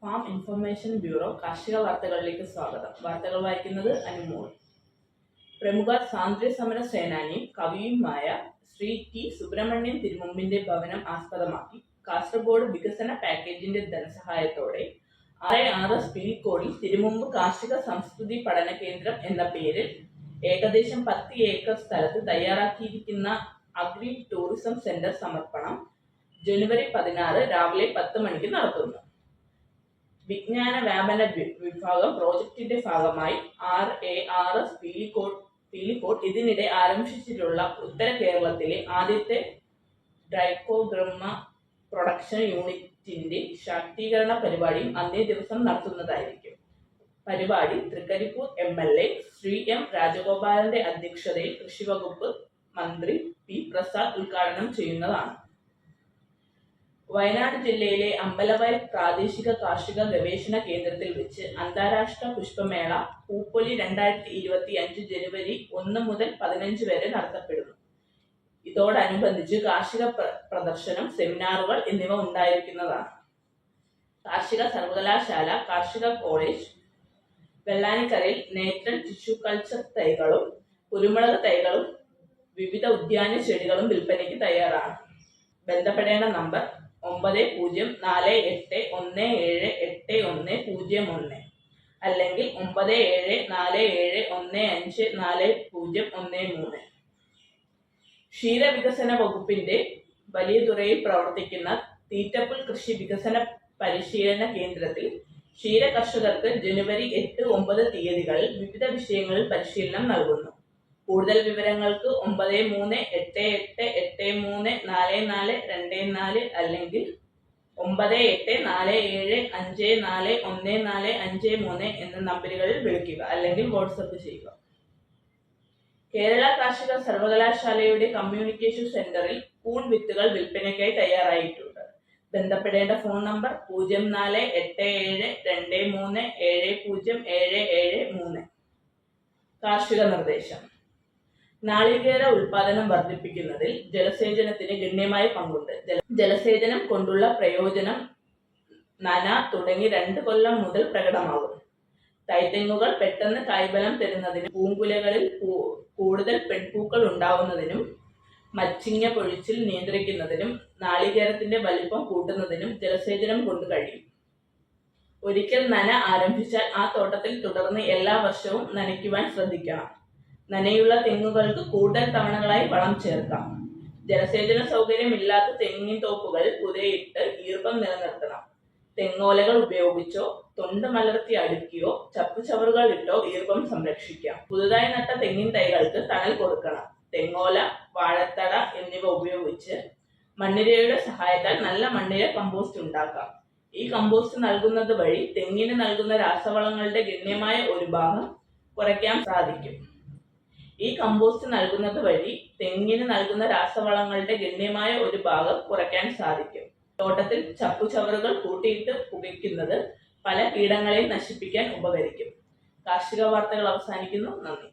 Farm information bureau കാർഷിക വാർത്തകളിലേക്ക് സ്വാഗതം. വാർത്തകൾ വായിക്കുന്നത് അനുമോൾ. പ്രമുഖ സ്വാതന്ത്ര്യ സമര സേനാനിയും കവിയുമായ ശ്രീ ടി സുബ്രഹ്മണ്യൻ തിരുമുമ്പിന്റെ ഭവനം ആസ്പദമാക്കി കാസർഗോഡ് വികസന പാക്കേജിന്റെ ധനസഹായത്തോടെ RS പീലിക്കോടിൽ തിരുമുമ്പ് കാർഷിക സംസ്കൃതി പഠന കേന്ദ്രം എന്ന പേരിൽ ഏകദേശം 10 ഏക്കർ സ്ഥലത്ത് തയ്യാറാക്കിയിരിക്കുന്ന അഗ്രി ടൂറിസം സെന്റർ സമർപ്പണം ജനുവരി 16 രാവിലെ 10 മണിക്ക് നടത്തുന്നു. വിജ്ഞാന വ്യാപന വിഭാഗം പ്രോജക്റ്റിന്റെ ഭാഗമായി RS പീലിക്കോട് ഇതിനിടെ ആരംഭിച്ചിട്ടുള്ള ഉത്തര കേരളത്തിലെ ആദ്യത്തെ ഡ്രൈക്കോഗ്രമ പ്രൊഡക്ഷൻ യൂണിറ്റിന്റെ ശാക്തീകരണ പരിപാടിയും അന്നേ ദിവസം നടത്തുന്നതായിരിക്കും. പരിപാടി തൃക്കരിപ്പൂർ MLA ശ്രീ M രാജഗോപാലന്റെ അധ്യക്ഷതയിൽ കൃഷിവകുപ്പ് മന്ത്രി P പ്രസാദ് ഉദ്ഘാടനം ചെയ്യുന്നതാണ്. വയനാട് ജില്ലയിലെ അമ്പലവയൽ പ്രാദേശിക കാർഷിക ഗവേഷണ കേന്ദ്രത്തിൽ വെച്ച് അന്താരാഷ്ട്ര പുഷ്പമേള പൂപ്പൊലി 2025 ജനുവരി 1 മുതൽ 15 വരെ നടത്തപ്പെടുന്നു. ഇതോടനുബന്ധിച്ച് കാർഷിക പ്രദർശനം, സെമിനാറുകൾ എന്നിവ ഉണ്ടായിരിക്കുന്നതാണ്. കാർഷിക സർവകലാശാല, കാർഷിക കോളേജ് വെള്ളാനിക്കരയിൽ നേത്രൽ ടിഷ്യൂ കൾച്ചർ തൈകളും കുരുമുളക് തൈകളും വിവിധ ഉദ്യാന ചെടികളും വിൽപ്പനയ്ക്ക് തയ്യാറാണ്. ബന്ധപ്പെടേണ്ട നമ്പർ 9048178101 അല്ലെങ്കിൽ 9747154013. ക്ഷീരവികസന വകുപ്പിന്റെ വലിയതുറയിൽ പ്രവർത്തിക്കുന്ന തീറ്റപ്പുൽ കൃഷി വികസന പരിശീലന കേന്ദ്രത്തിൽ ക്ഷീര കർഷകർക്ക് ജനുവരി 8-9 തീയതികളിൽ വിവിധ വിഷയങ്ങളിൽ പരിശീലനം നൽകുന്നു. കൂടുതൽ വിവരങ്ങൾക്ക് 9388344424 അല്ലെങ്കിൽ 9847541453 എന്ന നമ്പറുകളിൽ വിളിക്കുക അല്ലെങ്കിൽ വാട്സപ്പ് ചെയ്യുക. കേരള കാർഷിക സർവകലാശാലയുടെ കമ്മ്യൂണിക്കേഷൻ സെന്ററിൽ കൂൺ വിത്തുകൾ വിൽപ്പനയ്ക്കായി തയ്യാറായിട്ടുണ്ട്. ബന്ധപ്പെടേണ്ട ഫോൺ നമ്പർ 0487237077 കാർഷിക നിർദ്ദേശം. നാളികേര ഉൽപാദനം വർദ്ധിപ്പിക്കുന്നതിൽ ജലസേചനത്തിന് ഗണ്യമായ പങ്കുണ്ട്. ജലസേചനം കൊണ്ടുള്ള പ്രയോജനം നന തുടങ്ങി 2 കൊല്ലം മുതൽ പ്രകടമാകും. തൈത്തെങ്ങുകൾ പെട്ടെന്ന് കായ്ഫലം തരുന്നതിനും പൂങ്കുലകളിൽ കൂടുതൽ പെൺപൂക്കൾ ഉണ്ടാവുന്നതിനും മച്ചിങ്ങ പൊഴിച്ചിൽ നിയന്ത്രിക്കുന്നതിനും നാളികേരത്തിന്റെ വലിപ്പം കൂട്ടുന്നതിനും ജലസേചനം കൊണ്ട് കഴിയും. ഒരിക്കൽ നന ആരംഭിച്ചാൽ ആ തോട്ടത്തിൽ തുടർന്ന് എല്ലാ വർഷവും നനയ്ക്കുവാൻ ശ്രദ്ധിക്കണം. നനയുള്ള തെങ്ങുകൾക്ക് കൂടുതൽ തവണകളായി വളം ചേർക്കാം. ജലസേചന സൗകര്യമില്ലാത്ത തെങ്ങിൻ തോപ്പുകൾ പുരയിട്ട് ഈർപ്പം നിലനിർത്തണം. തെങ്ങോലകൾ ഉപയോഗിച്ചോ തൊണ്ട് മലർത്തി അടുക്കിയോ ചപ്പുചവറുകൾ ഇട്ടോ ഈർപ്പം സംരക്ഷിക്കാം. പുതുതായി നട്ട തെങ്ങിൻ തൈകൾക്ക് തണൽ കൊടുക്കണം. തെങ്ങോല, വാഴത്തട എന്നിവ ഉപയോഗിച്ച് മണ്ണിരയുടെ സഹായത്താൽ നല്ല മണ്ണിര കമ്പോസ്റ്റ് ഉണ്ടാക്കാം. ഈ കമ്പോസ്റ്റ് നൽകുന്നത് വഴി തെങ്ങിന് നൽകുന്ന രാസവളങ്ങളുടെ ഗണ്യമായ ഒരു ഭാഗം കുറയ്ക്കാൻ സാധിക്കും. തോട്ടത്തിൽ ചപ്പുചവറുകൾ കൂട്ടിയിട്ട് പുകയ്ക്കുന്നത് പല കീടങ്ങളെയും നശിപ്പിക്കാൻ ഉപകരിക്കും. കാർഷിക വാർത്തകൾ അവസാനിക്കുന്നു. നന്ദി.